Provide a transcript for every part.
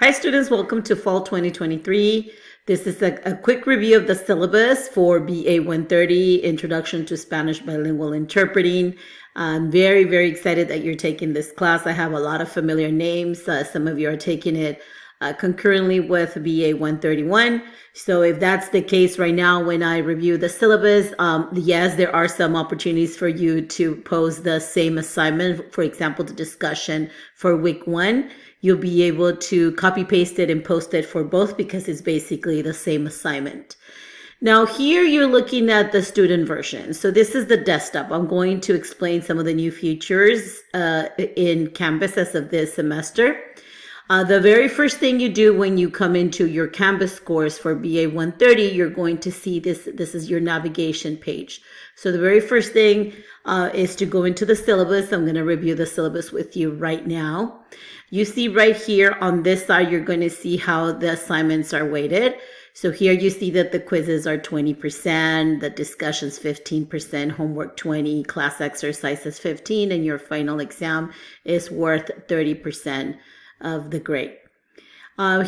Hi students, welcome to Fall 2023. This is a quick review of the syllabus for BA 130, Introduction to Spanish Bilingual Interpreting. I'm very excited that you're taking this class. I have a lot of familiar names. Some of you are taking it concurrently with BA 131. So if that's the case right now, when I review the syllabus, yes, there are some opportunities for you to pose the same assignment. For example, the discussion for week 1. You'll be able to copy paste it and post it for both because it's basically the same assignment. Now here you're looking at the student version. So this is the desktop. I'm going to explain some of the new features in Canvas as of this semester. The very first thing you do when you come into your Canvas course for BA 130, you're going to see this is your navigation page. So the very first thing is to go into the syllabus. I'm going to review the syllabus with you right now. You see right here on this side, you're going to see how the assignments are weighted. So here you see that the quizzes are 20%, the discussions 15%, homework 20%, class exercises 15%, and your final exam is worth 30% of the grade.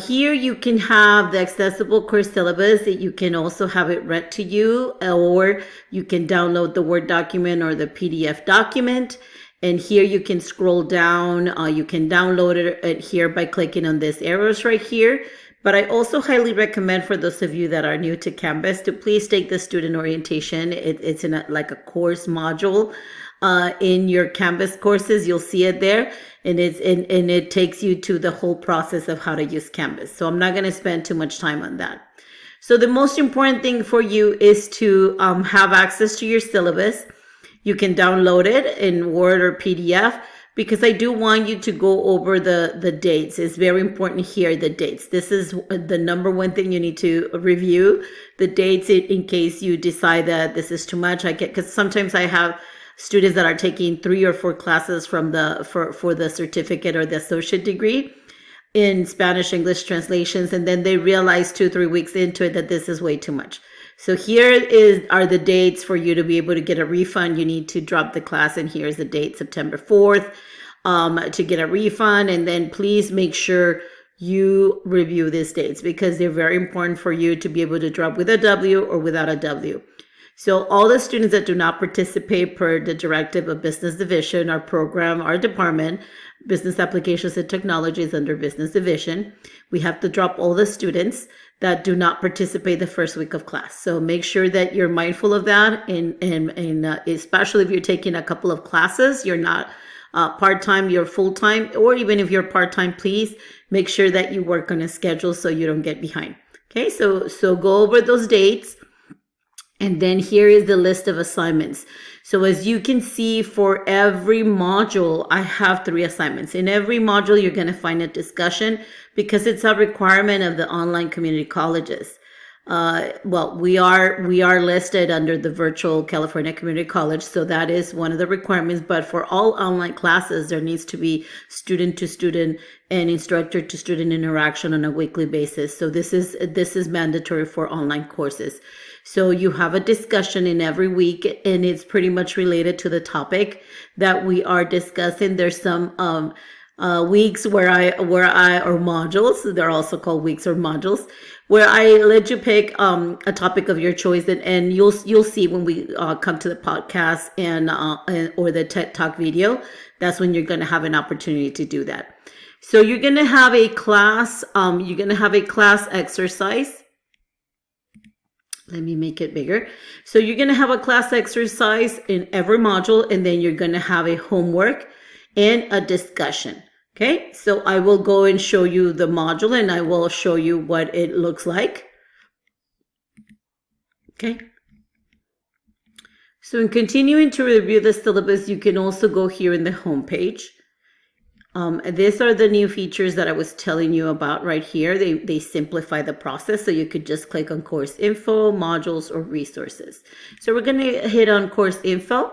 Here you can have the accessible course syllabus. You can also have it read to you, or you can download the Word document or the PDF document. And here you can scroll down. You can download it here by clicking on these arrows right here. But I also highly recommend for those of you that are new to Canvas to please take the student orientation. It's in like a course module in your Canvas courses. You'll see it there, and it takes you to the whole process of how to use Canvas. So I'm not going to spend too much time on that. So the most important thing for you is to have access to your syllabus. You can download it in Word or PDF, because I do want you to go over the dates. It's very important here, the dates. This is the number one thing you need to review, the dates, in case you decide that this is too much. Because sometimes I have students that are taking 3 or 4 classes for the certificate or the associate degree in Spanish English translations, and then they realize 2-3 weeks into it that this is way too much. So here are the dates for you to be able to get a refund. You need to drop the class, and here's the date, September 4th, to get a refund. And then please make sure you review these dates, because they're very important for you to be able to drop with a W or without a W. So all the students that do not participate per the directive of Business Division, our program, our department, Business Applications and Technologies under Business Division, we have to drop all the students that do not participate the first week of class. So make sure that you're mindful of that, and especially if you're taking a couple of classes, you're not part-time, you're full-time, or even if you're part-time, please make sure that you work on a schedule so you don't get behind. Okay, so go over those dates. And then here is the list of assignments. So as you can see, for every module, I have 3 assignments. In every module, you're going to find a discussion, because it's a requirement of the online community colleges. Well, we are listed under the virtual California Community College, so that is one of the requirements. But for all online classes, there needs to be student-to-student and instructor-to-student interaction on a weekly basis. So this is mandatory for online courses. So you have a discussion in every week, and it's pretty much related to the topic that we are discussing. There's some weeks or modules, they're also called weeks or modules, where I let you pick a topic of your choice, and you'll see when we come to the podcast or the TED Talk video, that's when you're going to have an opportunity to do that. So you're going to have a class, exercise. Let me make it bigger. So you're going to have a class exercise in every module, and then you're going to have a homework and a discussion. Okay, so I will go and show you the module, and I will show you what it looks like. Okay. So in continuing to review the syllabus, you can also go here in the home page. These are the new features that I was telling you about right here. They simplify the process, so you could just click on course info, modules, or resources. So we're going to hit on course info,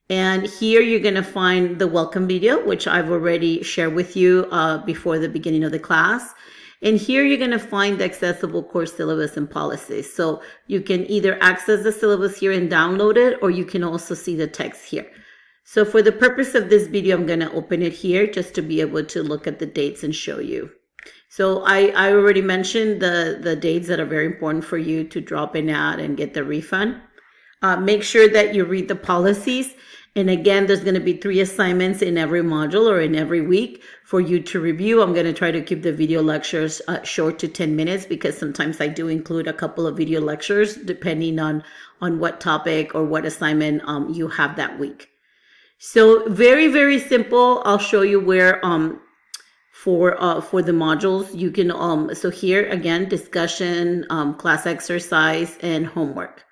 and here you're going to find the welcome video, which I've already shared with you before the beginning of the class. And here you're going to find the accessible course syllabus and policies. So you can either access the syllabus here and download it, or you can also see the text here. So for the purpose of this video, I'm going to open it here just to be able to look at the dates and show you. So I already mentioned the dates that are very important for you to drop in at and get the refund. Make sure that you read the policies. And again, there's going to be 3 assignments in every module or in every week for you to review. I'm going to try to keep the video lectures short to 10 minutes because sometimes I do include a couple of video lectures depending on what topic or what assignment you have that week. So very, very simple. I'll show you where for the modules you can so here again, discussion, class exercise, and homework.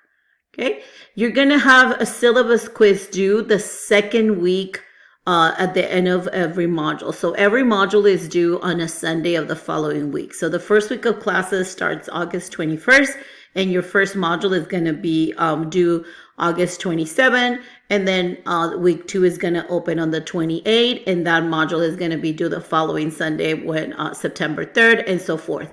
Okay, you're gonna have a syllabus quiz due the second week at the end of every module. So every module is due on a Sunday of the following week. So the first week of classes starts August 21st, and your first module is gonna be due August 27, and then week 2 is gonna open on the 28th, and that module is gonna be due the following Sunday when September 3rd, and so forth.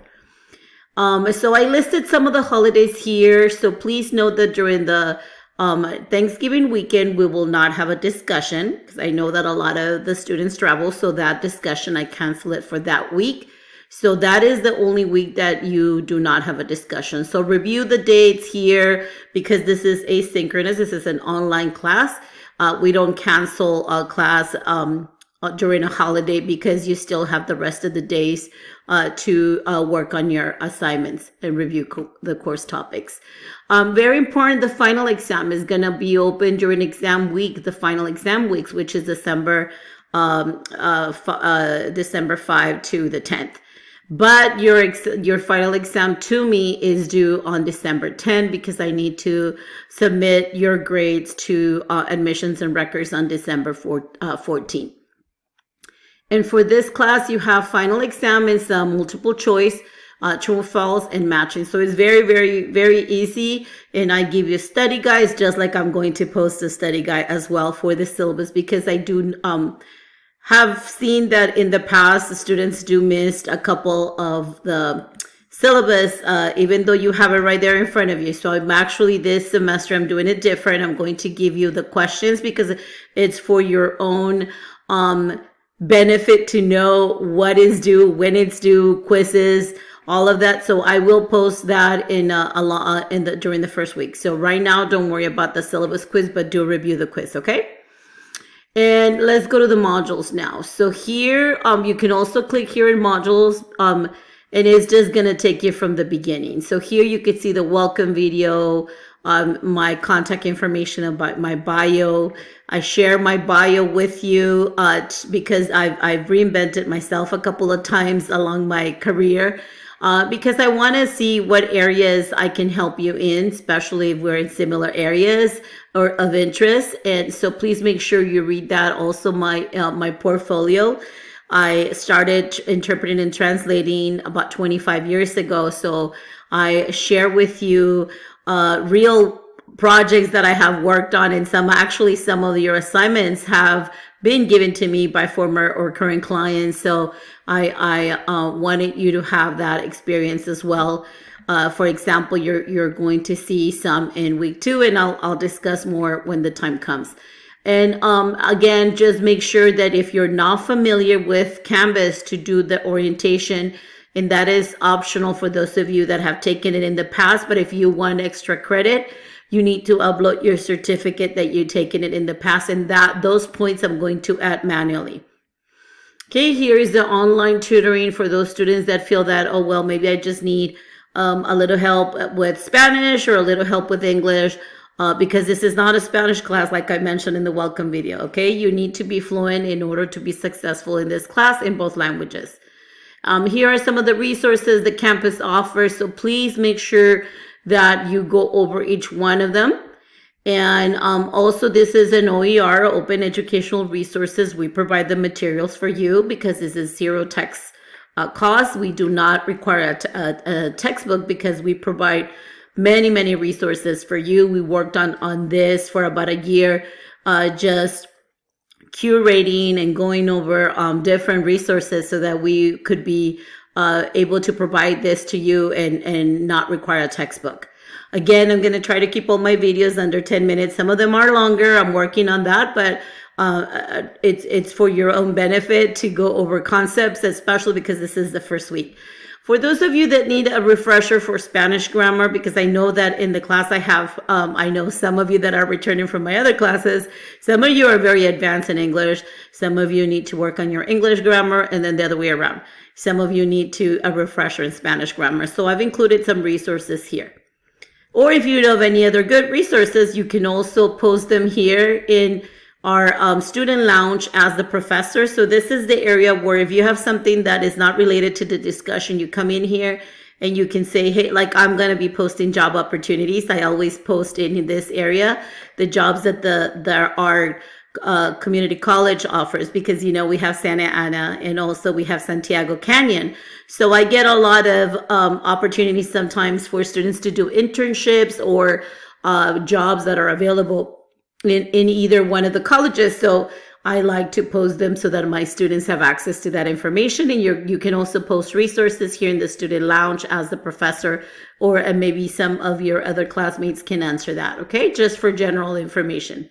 So I listed some of the holidays here. So please note that during the Thanksgiving weekend, we will not have a discussion because I know that a lot of the students travel. So that discussion, I cancel it for that week. So that is the only week that you do not have a discussion. So review the dates here because this is asynchronous. This is an online class. We don't cancel a class during a holiday because you still have the rest of the days to work on your assignments and review the course topics. Very important, the final exam is going to be open during exam week, the final exam weeks, which is December 5 to the 10th. But your final exam to me is due on December 10 because I need to submit your grades to admissions and records on December 14. And for this class, you have final exam is multiple choice, true, false, and matching. So it's very, very, very easy. And I give you study guides, just like I'm going to post a study guide as well for the syllabus, because I do have seen that in the past, the students do miss a couple of the syllabus, even though you have it right there in front of you. So I'm actually, this semester, I'm doing it different. I'm going to give you the questions because it's for your own benefit to know what is due, when it's due, quizzes, all of that. So I will post that during the first week. So right now, don't worry about the syllabus quiz, but do review the quiz, okay? And let's go to the modules now. So here, you can also click here in modules, and it's just gonna take you from the beginning. So here you can see the welcome video, my contact information about my bio. I share my bio with you because I've reinvented myself a couple of times along my career because I want to see what areas I can help you in, especially if we're in similar areas or of interest. And so please make sure you read that. Also my portfolio. I started interpreting and translating about 25 years ago. So I share with you real projects that I have worked on, and some of your assignments have been given to me by former or current clients. So I wanted you to have that experience as well. For example, you're going to see some in week 2, and I'll discuss more when the time comes. And again, just make sure that if you're not familiar with Canvas, to do the orientation. And that is optional for those of you that have taken it in the past. But if you want extra credit, you need to upload your certificate that you've taken it in the past. And those points I'm going to add manually. Okay, here is the online tutoring for those students that feel that, oh, well, maybe I just need a little help with Spanish or a little help with English. Because this is not a Spanish class, like I mentioned in the welcome video. Okay, you need to be fluent in order to be successful in this class in both languages. Here are some of the resources the campus offers. So please make sure that you go over each one of them. And also, this is an OER, Open Educational Resources. We provide the materials for you because this is zero text cost. We do not require a textbook because we provide many, many resources for you. We worked on this for about a year, just curating and going over different resources so that we could be able to provide this to you and not require a textbook. Again, I'm going to try to keep all my videos under 10 minutes. Some of them are longer. I'm working on that, but it's for your own benefit to go over concepts, especially because this is the first week. For those of you that need a refresher for Spanish grammar, because I know that in the class I have, I know some of you that are returning from my other classes, some of you are very advanced in English. Some of you need to work on your English grammar, and then the other way around. Some of you need a refresher in Spanish grammar. So I've included some resources here. Or if you know of any other good resources, you can also post them here in our student lounge as the professor. So this is the area where if you have something that is not related to the discussion, you come in here and you can say, hey, like I'm going to be posting job opportunities. I always post in this area the jobs that our community college offers, because we have Santa Ana and also we have Santiago Canyon. So I get a lot of opportunities sometimes for students to do internships or jobs that are available in either one of the colleges. So I like to post them so that my students have access to that information. And you can also post resources here in the student lounge as the professor, or maybe some of your other classmates can answer that. Okay, just for general information.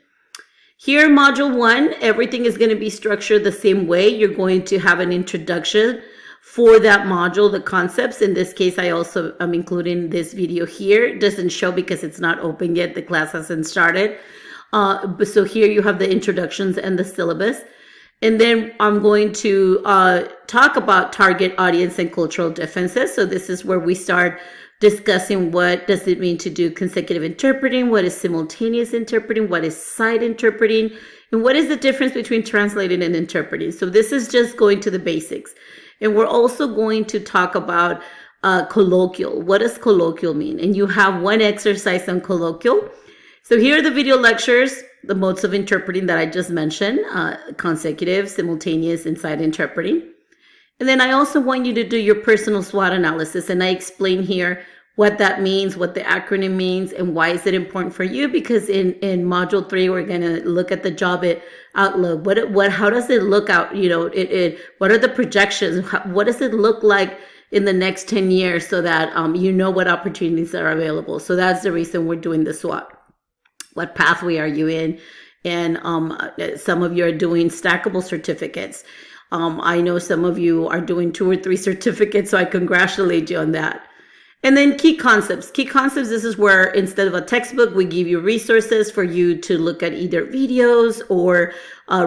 Here, module 1, everything is going to be structured the same way. You're going to have an introduction for that module, the concepts. In this case, I also am including this video here. It doesn't show because it's not open yet. The class hasn't started. So here you have the introductions and the syllabus. And then I'm going to talk about target audience and cultural differences. So this is where we start discussing what does it mean to do consecutive interpreting, what is simultaneous interpreting, what is side interpreting, and what is the difference between translating and interpreting. So this is just going to the basics. And we're also going to talk about colloquial. What does colloquial mean? And you have one exercise on colloquial. So here are the video lectures, the modes of interpreting that I just mentioned, consecutive, simultaneous, and side interpreting. And then I also want you to do your personal SWOT analysis. And I explain here what that means, what the acronym means, and why is it important for you. Because in module 3, we're going to look at the job outlook. How does it look out? What are the projections? What does it look like in the next 10 years so that you know what opportunities are available? So that's the reason we're doing the SWOT. What pathway are you in? And some of you are doing stackable certificates. I know some of you are doing 2 or 3 certificates, so I congratulate you on that. And then key concepts. Key concepts, this is where instead of a textbook, we give you resources for you to look at either videos or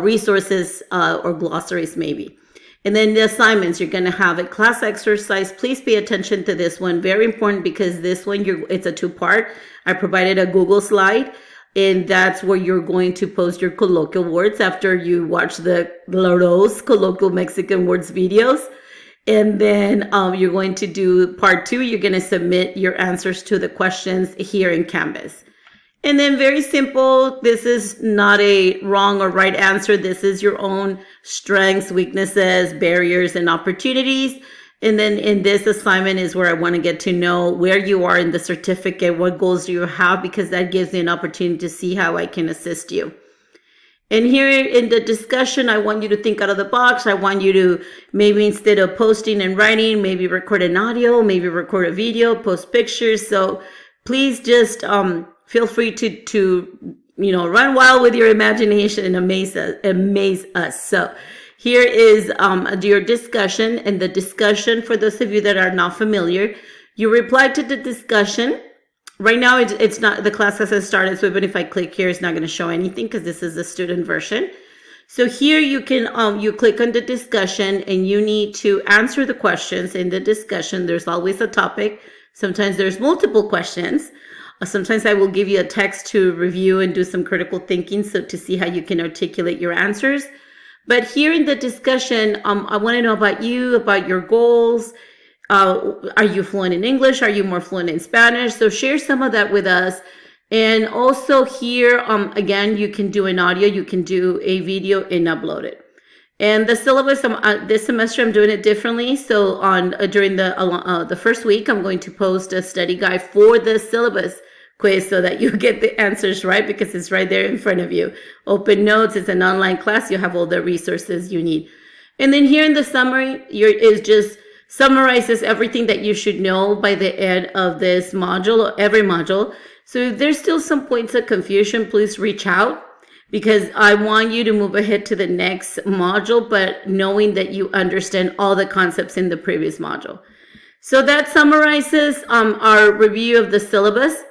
resources or glossaries maybe. And then the assignments, you're going to have a class exercise. Please pay attention to this one. Very important, because this one, it's a 2-part. I provided a Google slide. And that's where you're going to post your colloquial words after you watch the Laros colloquial Mexican words videos. And then you're going to do part 2. You're going to submit your answers to the questions here in Canvas. And then very simple. This is not a wrong or right answer. This is your own strengths, weaknesses, barriers, and opportunities. And then in this assignment is where I want to get to know where you are in the certificate, what goals do you have, because that gives me an opportunity to see how I can assist you. And here in the discussion, I want you to think out of the box. I want you to maybe, instead of posting and writing, maybe record an audio, maybe record a video, post pictures. So please just feel free to run wild with your imagination and amaze us. So here is your discussion, and the discussion, for those of you that are not familiar, you reply to the discussion. Right now, it's not, the class hasn't started, so even if I click here, it's not going to show anything because this is the student version. So here you can, you click on the discussion and you need to answer the questions in the discussion. There's always a topic. Sometimes there's multiple questions. Sometimes I will give you a text to review and do some critical thinking, so to see how you can articulate your answers. But here in the discussion, I want to know about you, about your goals. Are you fluent in English? Are you more fluent in Spanish? So share some of that with us. And also here, again, you can do an audio, you can do a video and upload it. And the syllabus, this semester, I'm doing it differently. So during the first week, I'm going to post a study guide for the syllabus quiz so that you get the answers right, because it's right there in front of you. Open Notes, it's an online class. You have all the resources you need. And then here in the summary, it just summarizes everything that you should know by the end of this module, or every module. So if there's still some points of confusion, please reach out. because I want you to move ahead to the next module, but knowing that you understand all the concepts in the previous module. So that summarizes our review of the syllabus.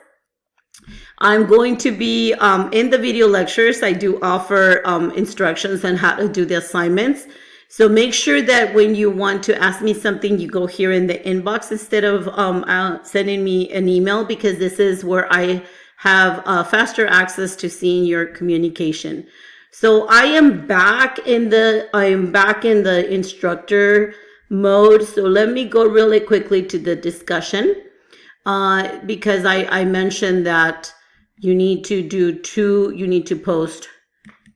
I'm going to be in the video lectures. I do offer instructions on how to do the assignments. So make sure that when you want to ask me something, you go here in the inbox instead of sending me an email, because this is where I have faster access to seeing your communication. So I am back in the instructor mode. So let me go really quickly to the discussion, because I mentioned that you need to post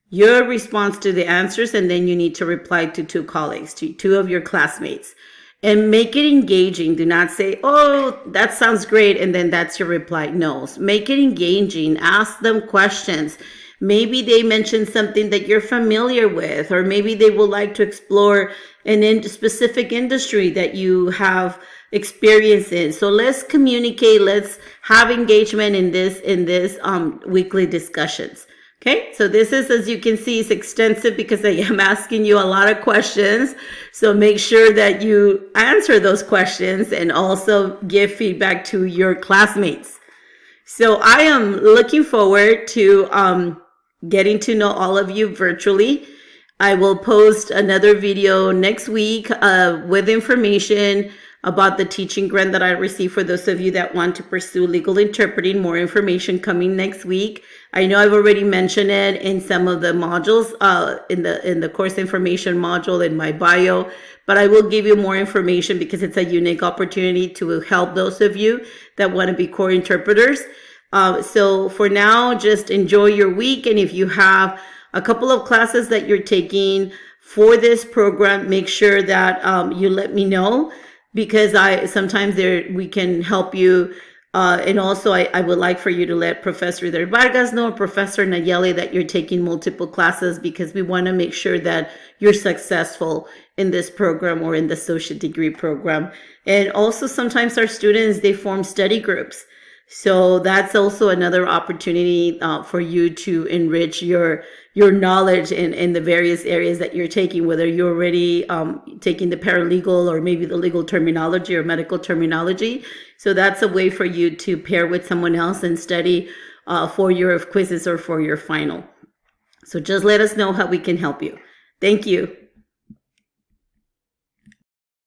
your response to the answers, and then you need to reply to two colleagues, to two of your classmates, and make it engaging. Do not say, oh, that sounds great, and then that's your reply. No, make it engaging. Ask them questions. Maybe they mentioned something that you're familiar with, or maybe they would like to explore an specific industry that you have experience in. So let's communicate. Let's have engagement in this weekly discussions. Okay, so this is, as you can see, is extensive because I am asking you a lot of questions. So make sure that you answer those questions and also give feedback to your classmates. So I am looking forward to getting to know all of you virtually. I will post another video next week with information about the teaching grant that I received for those of you that want to pursue legal interpreting. More information coming next week. I know I've already mentioned it in some of the modules, in the course information module in my bio, but I will give you more information because it's a unique opportunity to help those of you that want to be core interpreters. So for now, just enjoy your week. And if you have a couple of classes that you're taking for this program, make sure that you let me know, because sometimes we can help you. And also, I would like for you to let Professor Vargas know, or Professor Nayeli, that you're taking multiple classes, because we want to make sure that you're successful in this program or in the associate degree program. And also, sometimes our students, they form study groups. So that's also another opportunity for you to enrich your knowledge in the various areas that you're taking, whether you're already taking the paralegal or maybe the legal terminology or medical terminology. So that's a way for you to pair with someone else and study for your quizzes or for your final. So just let us know how we can help you. Thank you.